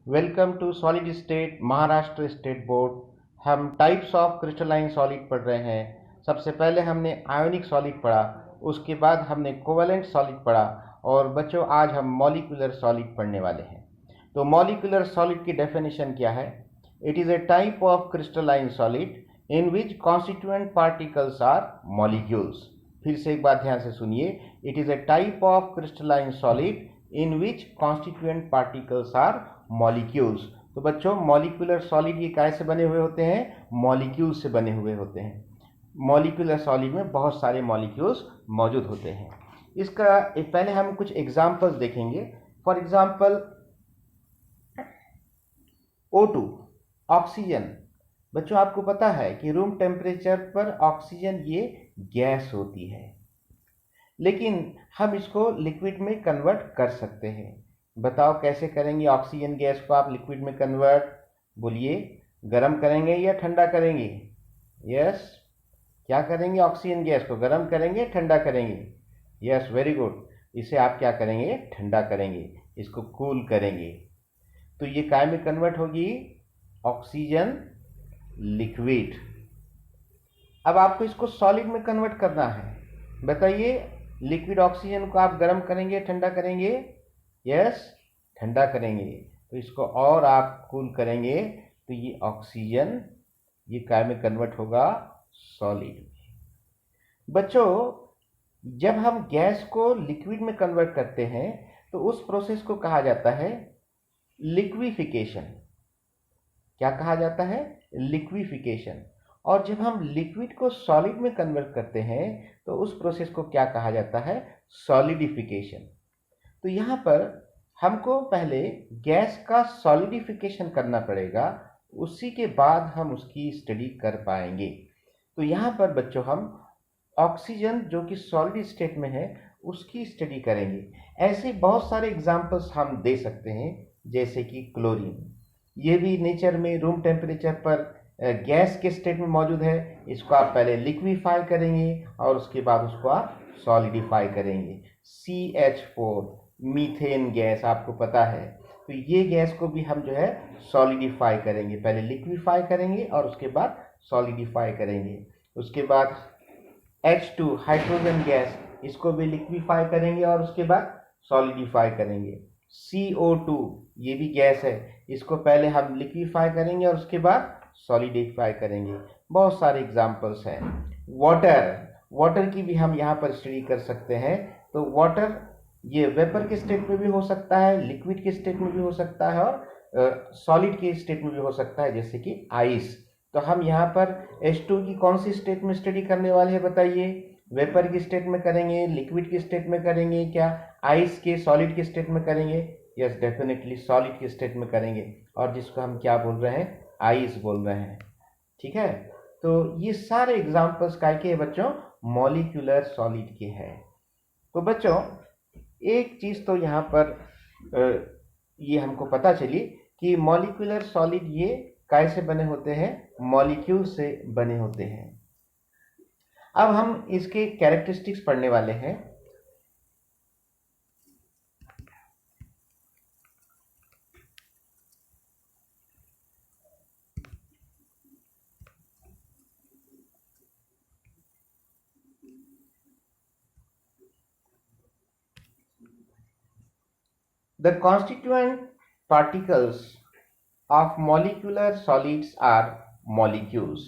Welcome to solid state Maharashtra state board. हम types of crystalline solid पढ़ रहे हैं। सबसे पहले हमने आयोनिक सॉलिड पढ़ा, उसके बाद हमने कोवेलेंट सॉलिड पढ़ा और बच्चों आज हम मॉलिक्यूलर सॉलिड पढ़ने वाले हैं। तो मॉलिक्यूलर सॉलिड की डेफिनेशन क्या है? It is a type of crystalline solid in which constituent particles are molecules. फिर से एक बात ध्यान से सुनिए, it is a type of crystalline solid in which constituent particles are molecules. तो बच्चों मॉलिक्यूलर सॉलिड ये कैसे बने हुए होते हैं? मॉलिक्यूल से बने हुए होते हैं। मॉलिक्यूलर सॉलिड में बहुत सारे मॉलिक्यूल्स मौजूद होते हैं। इसका पहले हम कुछ एग्जांपल्स देखेंगे। For example O2 oxygen. बच्चों आपको पता है कि रूम टेम्परेचर पर ऑक्सीजन ये गैस होती है, लेकिन हम इसको लिक्विड में कन्वर्ट कर सकते हैं। बताओ कैसे करेंगे ऑक्सीजन गैस को आप लिक्विड में कन्वर्ट? बोलिए, गर्म करेंगे या ठंडा करेंगे? यस, क्या करेंगे? ऑक्सीजन गैस को गर्म करेंगे, ठंडा करेंगे? Yes, very good. इसे आप क्या करेंगे? ठंडा करेंगे, इसको कूल करेंगे। तो ये काय में कन्वर्ट होगी? Oxygen liquid. अब आपको इसको सॉलिड में कन्वर्ट करना है। बताइए, लिक्विड ऑक्सीजन को आप गर्म करेंगे, ठंडा करेंगे? यस, ठंडा करेंगे। तो इसको और आप कूल करेंगे तो ये ऑक्सीजन ये काय में कन्वर्ट होगा? सॉलिड। बच्चों जब हम गैस को लिक्विड में कन्वर्ट करते हैं तो उस प्रोसेस को कहा जाता है लिक्विफिकेशन। क्या कहा जाता है? लिक्विफिकेशन। और जब हम लिक्विड को सॉलिड में कन्वर्ट करते हैं तो उस प्रोसेस को क्या कहा जाता है? सॉलिडिफिकेशन। तो यहाँ पर हमको पहले गैस का सॉलिडिफिकेशन करना पड़ेगा, उसी के बाद हम उसकी स्टडी कर पाएंगे। तो यहाँ पर बच्चों हम ऑक्सीजन जो कि सॉलिड स्टेट में है उसकी स्टडी करेंगे। ऐसे बहुत सारे एग्जाम्पल्स हम दे सकते हैं, जैसे कि क्लोरीन। ये भी नेचर में रूम टेम्परेचर पर गैस के स्टेट में मौजूद है। इसको आप पहले लिक्विफाई करेंगे और उसके बाद उसको आप सॉलिडिफाई करेंगे। CH4 मीथेन गैस आपको पता है। तो ये गैस को भी हम जो है सॉलिडिफाई करेंगे, पहले लिक्विफाई करेंगे और उसके बाद सॉलिडिफाई करेंगे। उसके बाद H2 हाइड्रोजन गैस, इसको भी लिक्विफाई करेंगे और उसके बाद सॉलिडिफाई करेंगे। CO2 ये भी गैस है, इसको पहले हम लिक्विफाई करेंगे और उसके बाद सॉलिडिफाई करेंगे। बहुत सारे एग्जांपल्स हैं। वाटर की भी हम यहाँ पर स्टडी कर सकते हैं। तो वाटर ये वेपर के स्टेट में भी हो सकता है, लिक्विड के स्टेट में भी हो सकता है और सॉलिड के स्टेट में भी हो सकता है, जैसे कि आइस। तो हम यहाँ पर H2 की कौन सी स्टेट में स्टडी करने वाले हैं? बताइए, वेपर की स्टेट में करेंगे, लिक्विड की स्टेट में करेंगे, क्या आइस के सॉलिड की स्टेट में करेंगे? यस, डेफिनेटली सॉलिड की स्टेट में करेंगे, और जिसको हम क्या बोल रहे हैं? आइस बोल रहे हैं। ठीक है, तो ये सारे एग्जांपल्स काय के बच्चों? मॉलिक्यूलर सॉलिड के हैं। तो बच्चों एक चीज तो यहाँ पर ये हमको पता चली कि मॉलिक्यूलर सॉलिड ये काय से बने होते हैं? मॉलिक्यूल से बने होते हैं। अब हम इसके कैरेक्टरिस्टिक्स पढ़ने वाले हैं। The constituent particles of molecular solids are molecules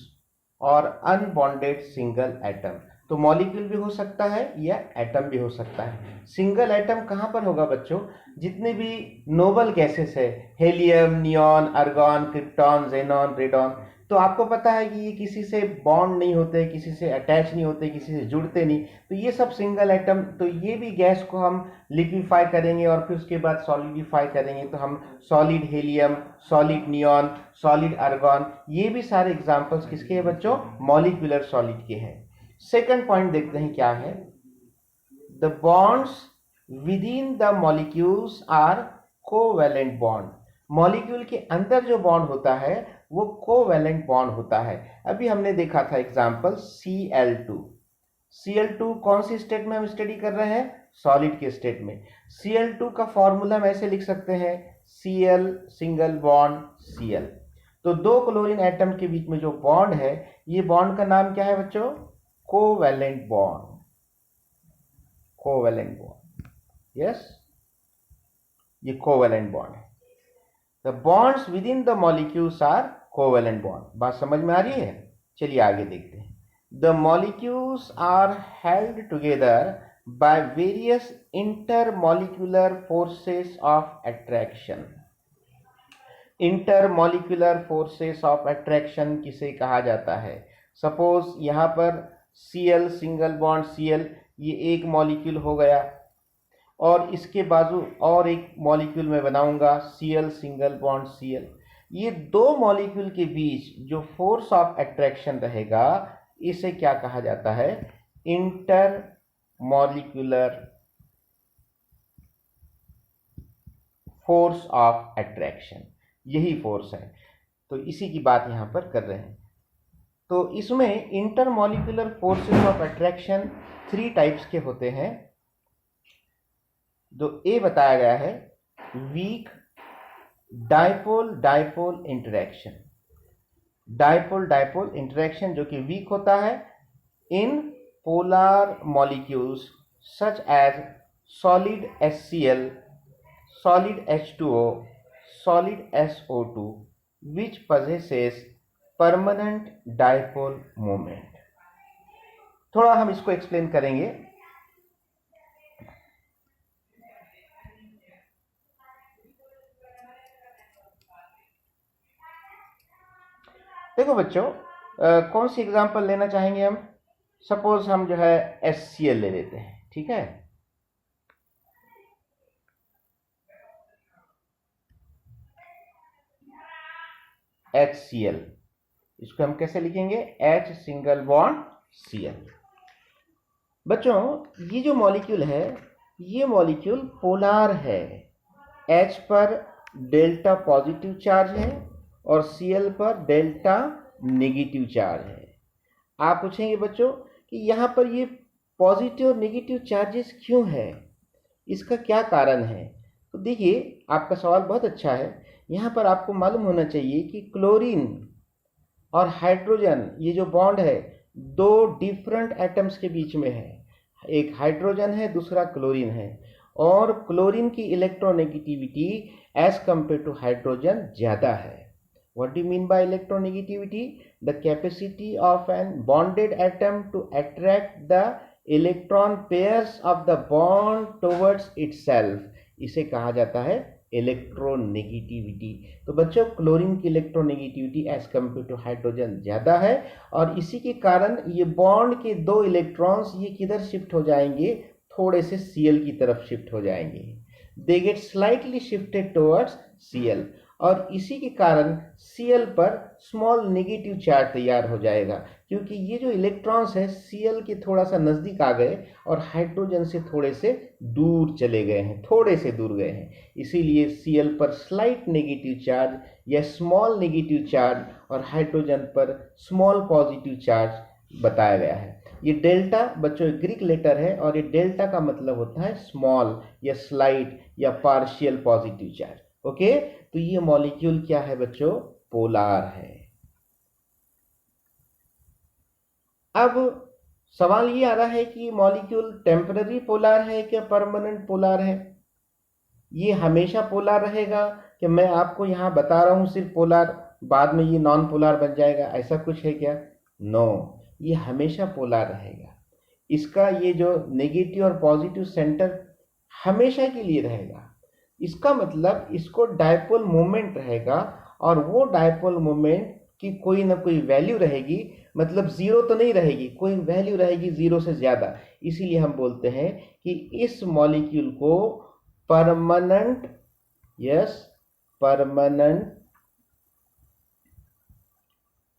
और unbonded single atom। तो मॉलिक्यूल भी हो सकता है या एटम भी हो सकता है। सिंगल एटम कहाँ पर होगा बच्चों? जितने भी नोबल गैसेस है, helium, neon, argon, krypton, xenon, radon, तो आपको पता है कि ये किसी से बॉन्ड नहीं होते, किसी से अटैच नहीं होते, किसी से जुड़ते नहीं। तो ये सब सिंगल एटम। तो ये भी गैस को हम लिक्विफाई करेंगे और फिर उसके बाद सॉलिडिफाई करेंगे। तो हम solid helium, solid neon, solid argon, ये भी सारे एग्जांपल्स किसके हैं बच्चों? मॉलिक्यूलर सॉलिड के हैं। सेकंड पॉइंट देखते हैं क्या है। The bonds within the molecules are covalent bond. Molecule के अंदर जो बॉन्ड होता है वो कोवैलेंट बॉन्ड होता है। अभी हमने देखा था एग्जांपल Cl2। Cl2 कौन सी स्टेट में हम स्टडी कर रहे हैं? सॉलिड के स्टेट में। Cl2 का फॉर्मूला हम ऐसे लिख सकते हैं, Cl सिंगल बॉन्ड Cl। तो दो क्लोरीन एटम के बीच में जो बॉन्ड है, ये बॉन्ड का नाम क्या है बच्चों? Covalent bond. Covalent bond, yes, ये कोवैलेंट बॉन्ड है। The bonds within the molecules are covalent bond. बात समझ में आ रही है? चलिए आगे देखते हैं। The molecules are held together by various intermolecular forces of attraction। intermolecular forces of attraction किसे कहा जाता है? सपोज यहाँ पर Cl सिंगल बॉन्ड Cl, ये एक मॉलिक्यूल हो गया, और इसके बाजू और एक मॉलिक्यूल में बनाऊंगा Cl सिंगल बॉन्ड Cl। ये दो मॉलिक्यूल के बीच जो फोर्स ऑफ अट्रैक्शन रहेगा, इसे क्या कहा जाता है? Inter molecular force of attraction, यही फोर्स है। तो इसी की बात यहां पर कर रहे हैं। तो इसमें intermolecular forces of attraction 3 types के होते हैं। जो ए बताया गया है, weak dipole dipole interaction. Dipole dipole interaction जो कि वीक होता है इन polar molecules such as solid HCl, solid H2O, solid SO2, which possesses permanent dipole moment। थोड़ा हम इसको एक्सप्लेन करेंगे। देखो बच्चों, कौन सी एग्जांपल लेना चाहेंगे हम? सपोज हम जो है HCl ले लेते हैं, ठीक है। HCl, इसको हम कैसे लिखेंगे? H single bond Cl। बच्चों, ये जो मॉलिक्यूल है, ये मॉलिक्यूल पोलार है। H पर डेल्टा पॉजिटिव चार्ज है और Cl पर डेल्टा नेगेटिव चार्ज है। आप पूछेंगे बच्चों कि यहाँ पर ये पॉजिटिव और नेगेटिव चार्जेस क्यों है, इसका क्या कारण है? तो देखिए, आपका सवाल बहुत अच्छा है। यहाँ पर आपको मालूम होना चाहिए कि क्लोरीन और हाइड्रोजन, ये जो बॉन्ड है, दो डिफरेंट एटम्स के बीच में है। एक हाइड्रोजन है, दूसरा क्लोरीन है, और क्लोरीन की electronegativity as compared to hydrogen ज़्यादा है। What do you mean by electronegativity? The capacity of an bonded atom to attract the electron pairs of the bond towards itself, इसे कहा जाता है इलेक्ट्रोनेगेटिविटी। तो बच्चों, क्लोरीन की electronegativity as compared to hydrogen ज़्यादा है, और इसी के कारण ये बॉन्ड के दो इलेक्ट्रॉन्स ये किधर शिफ्ट हो जाएंगे? थोड़े से Cl की तरफ शिफ्ट हो जाएंगे। They get slightly shifted towards Cl, और इसी के कारण Cl पर स्मॉल नेगेटिव चार्ज तैयार हो जाएगा, क्योंकि ये जो इलेक्ट्रॉन्स है Cl के थोड़ा सा नज़दीक आ गए और हाइड्रोजन से थोड़े से दूर चले गए हैं, थोड़े से दूर गए हैं। इसीलिए Cl पर स्लाइट नेगेटिव चार्ज या स्मॉल नेगेटिव चार्ज, और हाइड्रोजन पर स्मॉल पॉजिटिव चार्ज बताया गया है। ये डेल्टा बच्चों ग्रीक लेटर है, और ये डेल्टा का मतलब होता है स्मॉल या स्लाइट या पार्शियल पॉजिटिव चार्ज। ओके, तो ये मॉलिक्यूल क्या है बच्चों? पोलार है। अब सवाल ये आ रहा है कि मॉलिक्यूल टेम्पररी पोलार है क्या परमानेंट पोलार है? ये हमेशा पोलार रहेगा कि मैं आपको यहां बता रहा हूं सिर्फ पोलार, बाद में ये नॉन पोलार बन जाएगा, ऐसा कुछ है क्या? नो, ये हमेशा पोलार रहेगा। इसका ये जो नेगेटिव और पॉजिटिव सेंटर हमेशा के लिए रहेगा। इसका मतलब इसको डायपोल मोमेंट रहेगा, और वो डायपोल मोमेंट की कोई ना कोई वैल्यू रहेगी, मतलब जीरो तो नहीं रहेगी, कोई वैल्यू रहेगी जीरो से ज्यादा। इसीलिए हम बोलते हैं कि इस मॉलिक्यूल को permanent, yes, permanent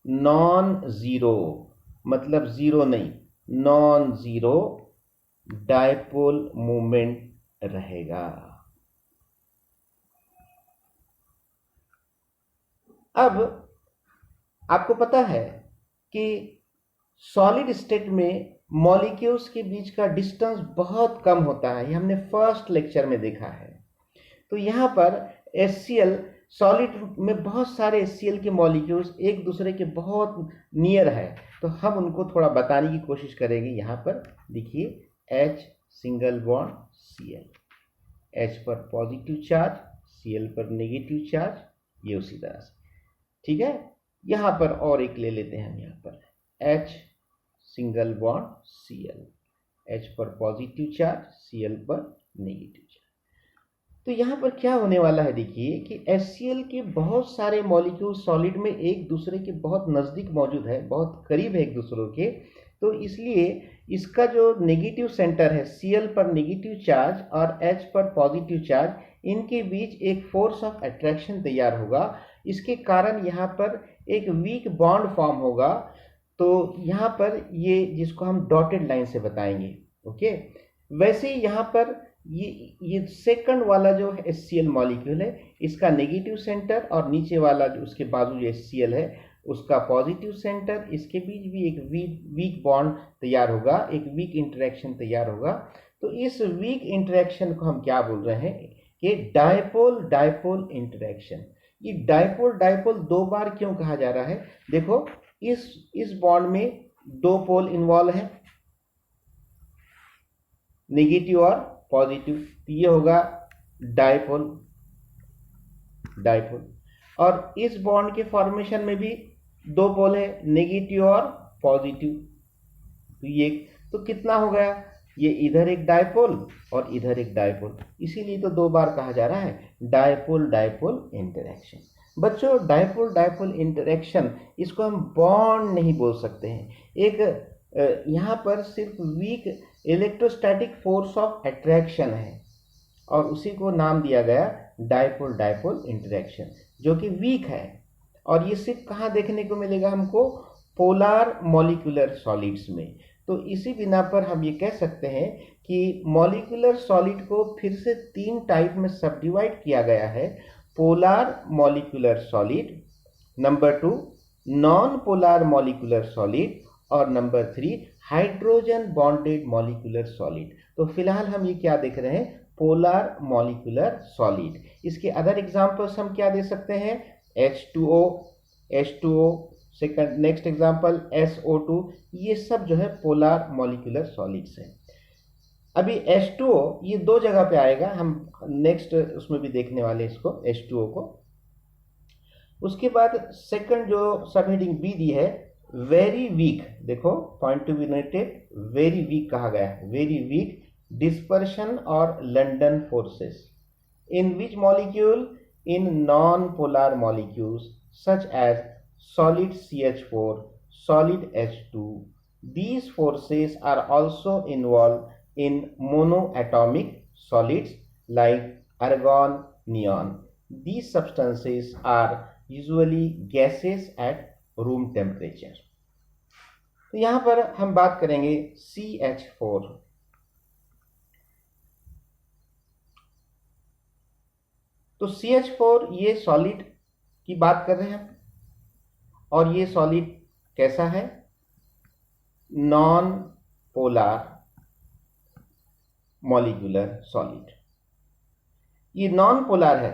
non zero, मतलब जीरो नहीं, नॉन जीरो डायपोल मोमेंट रहेगा। अब आपको पता है कि सॉलिड स्टेट में मॉलिक्यूल्स के बीच का डिस्टेंस बहुत कम होता है, ये हमने फर्स्ट लेक्चर में देखा है। तो यहाँ पर HCl सॉलिड में बहुत सारे HCl के मॉलिक्यूल्स एक दूसरे के बहुत नियर है, तो हम उनको थोड़ा बताने की कोशिश करेंगे। यहाँ पर देखिए H single bond Cl, H पर पॉजिटिव चार्ज, Cl पर नेगेटिव चार्ज, ये उसी तरह से, ठीक है। यहाँ पर और एक ले लेते हैं हम, यहाँ पर H single bond Cl, H पर पॉजिटिव चार्ज, Cl पर नेगेटिव चार्ज। तो यहाँ पर क्या होने वाला है, देखिए कि HCl के बहुत सारे मॉलिक्यूल सॉलिड में एक दूसरे के बहुत नज़दीक मौजूद है, बहुत करीब है एक दूसरे के। तो इसलिए इसका जो नेगेटिव सेंटर है, Cl पर नेगेटिव चार्ज और H पर पॉजिटिव चार्ज, इनके बीच एक फोर्स ऑफ अट्रैक्शन तैयार होगा। इसके कारण यहाँ पर एक वीक बॉन्ड फॉर्म होगा। तो यहाँ पर ये जिसको हम डॉटेड लाइन से बताएंगे, ओके। वैसे ही यहाँ पर ये सेकंड वाला जो HCl मॉलिक्यूल है, इसका नेगेटिव सेंटर और नीचे वाला जो उसके बाजू जो HCl है उसका पॉजिटिव सेंटर, इसके बीच भी एक वीक बॉन्ड तैयार होगा, एक वीक इंटरेक्शन तैयार होगा। तो इस वीक इंटरेक्शन को हम क्या बोल रहे हैं कि डायपोल डायपोल इंटरेक्शन। ये डायपोल डायपोल दो बार क्यों कहा जा रहा है, देखो इस बॉन्ड में दो पोल इन्वॉल्व है, नेगेटिव और पॉजिटिव, तो ये होगा डायपोल डायपोल। और इस बॉन्ड के फॉर्मेशन में भी दो पोल है, नेगेटिव और पॉजिटिव, तो ये तो कितना हो गया, ये इधर एक डायपोल और इधर एक डायपोल, इसीलिए तो दो बार कहा जा रहा है डायपोल डायपोल इंटरेक्शन। बच्चों डायपोल डायपोल इंटरेक्शन, इसको हम बॉन्ड नहीं बोल सकते हैं। एक यहाँ पर सिर्फ weak electrostatic force of attraction है और उसी को नाम दिया गया डायपोल डायपोल इंटरेक्शन, जो कि वीक है। और ये सिर्फ कहाँ देखने को मिलेगा हमको, पोलर मॉलिक्यूलर सॉलिड्स में। तो इसी बिना पर हम ये कह सकते हैं कि मॉलिक्यूलर सॉलिड को फिर से तीन टाइप में सब डिवाइड किया गया है। Polar molecular solid, number 2 non polar molecular solid, और number 3 hydrogen bonded molecular solid. तो फिलहाल हम ये क्या देख रहे हैं, पोलर मॉलिक्यूलर सॉलिड। इसके अदर एग्जांपल्स हम क्या दे सकते हैं, H2O, second next example SO2, ये सब जो है पोलर मॉलिक्यूलर सॉलिड्स हैं। अभी H2O ये दो जगह पे आएगा, हम नेक्स्ट उसमें भी देखने वाले इसको H2O को। उसके बाद सेकंड जो सब हेडिंग बी दी है, वेरी वीक, देखो point to be noted, very weak कहा गया है, वेरी वीक डिस्पर्शन और London forces in which molecule, in non-polar molecules such as solid CH4, solid H2. These forces are also involved in monoatomic solids like argon, neon. These substances are usually gases at room temperature. तो यहाँ पर हम बात करेंगे CH4। तो CH4 ये solid की बात कर रहे हैं, और ये सॉलिड कैसा है, नॉन पोलर मॉलिक्यूलर सॉलिड। ये नॉन पोलर है।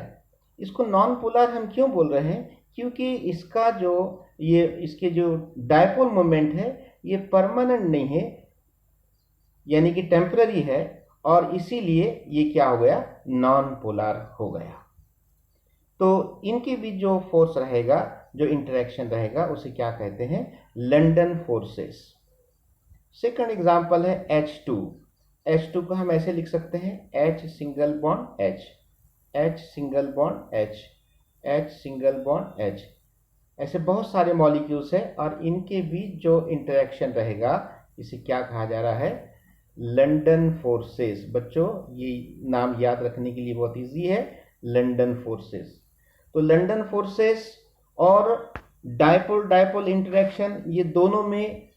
इसको नॉन पोलर हम क्यों बोल रहे हैं, क्योंकि इसका जो इसके जो डायपोल मोमेंट है ये परमानेंट नहीं है, यानी कि टेम्पररी है, और इसीलिए ये क्या हो गया, नॉन पोलर हो गया। तो इनके बीच जो फोर्स रहेगा, जो इंटरेक्शन रहेगा, उसे क्या कहते हैं, लंडन फोर्सेस। सेकंड एग्जांपल है H2। H2 को हम ऐसे लिख सकते हैं H single bond H, H single bond H, H single bond H। ऐसे बहुत सारे मॉलिक्यूल्स हैं और इनके बीच जो इंटरेक्शन रहेगा इसे क्या कहा जा रहा है, लंडन फोर्सेस। बच्चों ये नाम याद रखने के लिए बहुत इजी है, लंडन फोर्सेस। तो लंडन फोर्सेस और डायपोल डायपोल इंटरेक्शन, ये दोनों में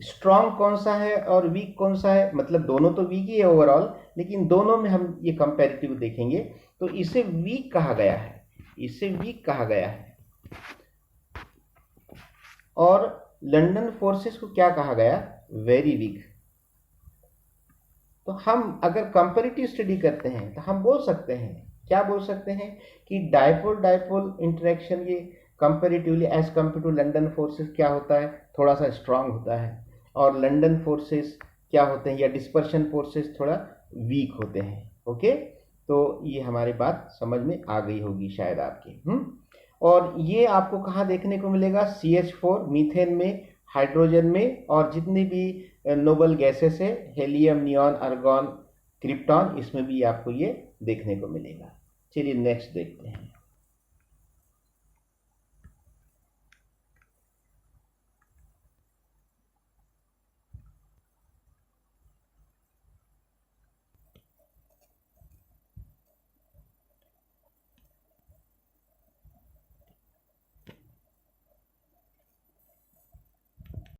स्ट्रॉन्ग कौन सा है और वीक कौन सा है, मतलब दोनों तो वीक ही है ओवरऑल, लेकिन दोनों में हम ये कंपैरेटिव देखेंगे। तो इसे वीक कहा गया है, इसे वीक कहा गया है। और लंडन फोर्सेस को क्या कहा गया, वेरी वीक। तो हम अगर कंपैरेटिव स्टडी करते हैं तो हम बोल सकते हैं, क्या बोल सकते हैं कि डायपोल डायपोल इंटरेक्शन ये comparatively as compared to London forces क्या होता है, थोड़ा सा स्ट्रांग होता है, और लंडन फोर्सेस क्या होते हैं या डिस्पर्शन फोर्सेस थोड़ा वीक होते हैं। ओके, तो ये हमारी बात समझ में आ गई होगी शायद आपकी। और ये आपको कहाँ देखने को मिलेगा, CH4 मीथेन में, हाइड्रोजन में, और जितनी भी नोबल गैसेस है, हेलियम, नियॉन, आर्गन, क्रिप्टॉन, इसमें भी आपको ये देखने को मिलेगा। चलिए नेक्स्ट देखते हैं।